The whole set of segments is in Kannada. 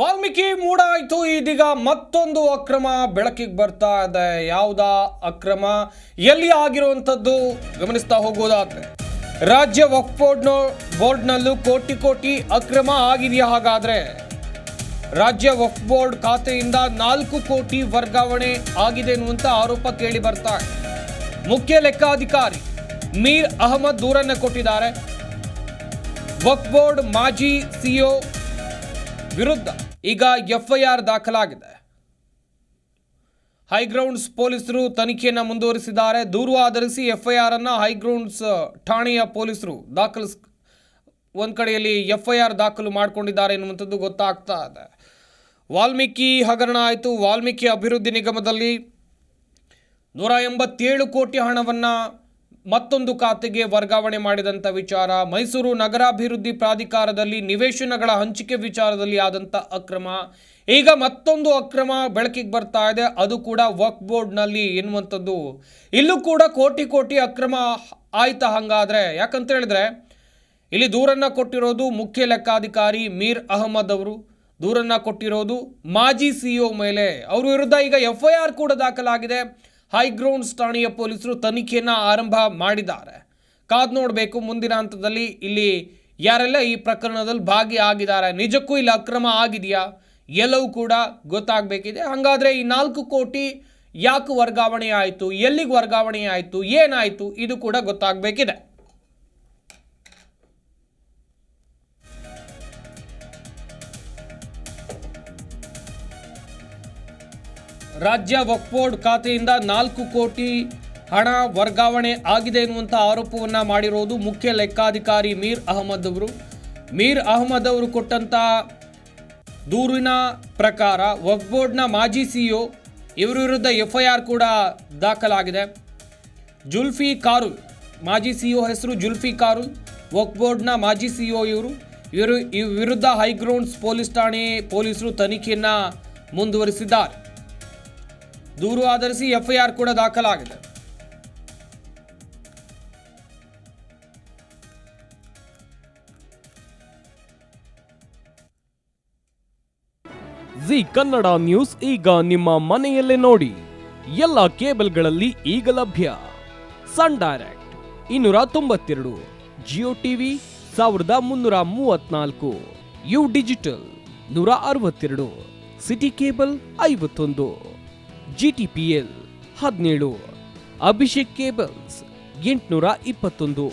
ವಾಲ್ಮೀಕಿ ಮೂಡ ಆಯ್ತು. ಇದೀಗ ಮತ್ತೊಂದು ಅಕ್ರಮ ಬೆಳಕಿಗೆ ಬರ್ತಾ ಇದೆ. ಯಾವುದ ಅಕ್ರಮ, ಎಲ್ಲಿ ಆಗಿರುವಂಥದ್ದು ಗಮನಿಸ್ತಾ ಹೋಗೋದಾದ್ರೆ ರಾಜ್ಯ ವಕ್ಫ್ ಬೋರ್ಡ್ನಲ್ಲೂ ಕೋಟಿ ಅಕ್ರಮ ಆಗಿದೆಯಾ? ಹಾಗಾದ್ರೆ ರಾಜ್ಯ ವಕ್ಫ್ ಬೋರ್ಡ್ ಖಾತೆಯಿಂದ 4 ಕೋಟಿ ವರ್ಗಾವಣೆ ಆಗಿದೆ ಎನ್ನುವಂತ ಆರೋಪ ಕೇಳಿ ಬರ್ತಾ ಇದೆ. ಮುಖ್ಯ ಲೆಕ್ಕಾಧಿಕಾರಿ ಮೀರ್ ಅಹಮದ್ ದೂರನ್ನು ಕೊಟ್ಟಿದ್ದಾರೆ. ವಕ್ಫ್ ಬೋರ್ಡ್ ಮಾಜಿ ಸಿಇಒ ವಿರುದ್ಧ ಈಗ ಎಫ್ಐಆರ್ ದಾಖಲಾಗಿದೆ. ಹೈಗ್ರೌಂಡ್ಸ್ ಪೊಲೀಸರು ತನಿಖೆಯನ್ನು ಮುಂದುವರಿಸಿದ್ದಾರೆ. ದೂರು ಆಧರಿಸಿ ಎಫ್ಐಆರ್ ಅನ್ನು ಹೈಗ್ರೌಂಡ್ಸ್ ಠಾಣೆಯ ಪೊಲೀಸರು ಒಂದು ಕಡೆಯಲ್ಲಿ ಎಫ್ಐಆರ್ ದಾಖಲು ಮಾಡಿಕೊಂಡಿದ್ದಾರೆ ಎನ್ನುವಂಥದ್ದು ಗೊತ್ತಾಗ್ತಾ ಇದೆ. ವಾಲ್ಮೀಕಿ ಹಗರಣ ಆಯಿತು. ವಾಲ್ಮೀಕಿ ಅಭಿವೃದ್ಧಿ ನಿಗಮದಲ್ಲಿ 187 ಕೋಟಿ ಹಣವನ್ನು ಮತ್ತೊಂದು ಖಾತೆಗೆ ವರ್ಗಾವಣೆ ಮಾಡಿದಂಥ ವಿಚಾರ, ಮೈಸೂರು ನಗರಾಭಿವೃದ್ಧಿ ಪ್ರಾಧಿಕಾರದಲ್ಲಿ ನಿವೇಶನಗಳ ಹಂಚಿಕೆ ವಿಚಾರದಲ್ಲಿ ಆದಂಥ ಅಕ್ರಮ, ಈಗ ಮತ್ತೊಂದು ಅಕ್ರಮ ಬೆಳಕಿಗೆ ಬರ್ತಾ ಇದೆ. ಅದು ಕೂಡ ವಕ್ಫ್ ಬೋರ್ಡ್ನಲ್ಲಿ ಎನ್ನುವಂಥದ್ದು. ಇಲ್ಲೂ ಕೂಡ ಕೋಟಿ ಅಕ್ರಮ ಆಯ್ತಾ? ಹಾಗಾದರೆ ಯಾಕಂತ ಹೇಳಿದ್ರೆ ಇಲ್ಲಿ ದೂರನ್ನು ಕೊಟ್ಟಿರೋದು ಮುಖ್ಯ ಲೆಕ್ಕಾಧಿಕಾರಿ ಮೀರ್ ಅಹಮದ್ ಅವರು, ದೂರನ್ನು ಕೊಟ್ಟಿರೋದು ಮಾಜಿ ಸಿಇಒ ಮೇಲೆ. ಅವ್ರ ವಿರುದ್ಧ ಈಗ ಎಫ್ಐಆರ್ ಕೂಡ ದಾಖಲಾಗಿದೆ. ಹೈಗ್ರೌಂಡ್ಸ್ ಠಾಣೆಯ ಪೊಲೀಸರು ತನಿಖೆಯನ್ನು ಆರಂಭ ಮಾಡಿದ್ದಾರೆ. ಕಾದು ನೋಡಬೇಕು ಮುಂದಿನ ಹಂತದಲ್ಲಿ ಇಲ್ಲಿ ಯಾರೆಲ್ಲ ಈ ಪ್ರಕರಣದಲ್ಲಿ ಭಾಗಿಯಾಗಿದ್ದಾರೆ, ನಿಜಕ್ಕೂ ಇಲ್ಲಿ ಅಕ್ರಮ ಆಗಿದೆಯಾ, ಎಲ್ಲವೂ ಕೂಡ ಗೊತ್ತಾಗಬೇಕಿದೆ. ಹಾಗಾದರೆ ಈ 4 ಕೋಟಿ ಯಾಕೆ ವರ್ಗಾವಣೆ ಆಯಿತು, ಎಲ್ಲಿಗೆ ವರ್ಗಾವಣೆ ಆಯಿತು, ಏನಾಯಿತು, ಇದು ಕೂಡ ಗೊತ್ತಾಗಬೇಕಿದೆ. ರಾಜ್ಯ ವಕ್ಫ್ ಬೋರ್ಡ್ ಖಾತೆಯಿಂದ 4 ಕೋಟಿ ಹಣ ವರ್ಗಾವಣೆ ಆಗಿದೆ ಎನ್ನುವಂಥ ಆರೋಪವನ್ನು ಮಾಡಿರೋದು ಮುಖ್ಯ ಲೆಕ್ಕಾಧಿಕಾರಿ ಮೀರ್ ಅಹಮದ್ ಅವರು. ಮೀರ್ ಅಹಮದ್ ಅವರು ಕೊಟ್ಟಂಥ ದೂರಿನ ಪ್ರಕಾರ ವಕ್ಫ್ ಬೋರ್ಡ್ನ ಮಾಜಿ ಸಿಇಒ ಇವರ ವಿರುದ್ಧ ಎಫ್ಐಆರ್ ಕೂಡ ದಾಖಲಾಗಿದೆ. ಜುಲ್ಫಿ ಕಾರುಲ್, ಮಾಜಿ ಸಿಇಒ ಹೆಸರು ಜುಲ್ಫಿ ಕಾರುಲ್, ವಕ್ಫ್ ಬೋರ್ಡ್ನ ಮಾಜಿ ಸಿಇಒ ಇವರು ವಿರುದ್ಧ ಹೈಗ್ರೌಂಡ್ಸ್ ಪೊಲೀಸ್ ಠಾಣೆ ಪೊಲೀಸರು ತನಿಖೆಯನ್ನು ಮುಂದುವರಿಸಿದ್ದಾರೆ. ದೂರು ಆಧರಿಸಿ ಎಫ್ಐಆರ್ ಕೂಡ ದಾಖಲಾಗಿದೆ. ಜಿ ಕನ್ನಡ ನ್ಯೂಸ್ ಈಗ ನಿಮ್ಮ ಮನೆಯಲ್ಲೇ ನೋಡಿ. ಎಲ್ಲ ಕೇಬಲ್ಗಳಲ್ಲಿ ಈಗ ಲಭ್ಯ. Sun Direct 292, Jio TV 1334, U digital 162, city cable 51, GTPL 17, Abhishek cables 821,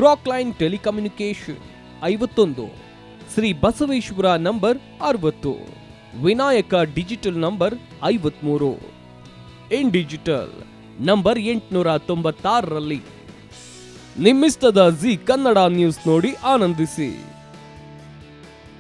Rockline telecommunication 51, Shri Basaveshwara number 60, Vinayaka digital number 53, in digital number 896ರಲ್ಲಿ. ನಿಮ್ಮಿಸ್ತದ ಜಿ ಕನ್ನಡ ನ್ಯೂಸ್ ನೋಡಿ ಆನಂದಿಸಿ.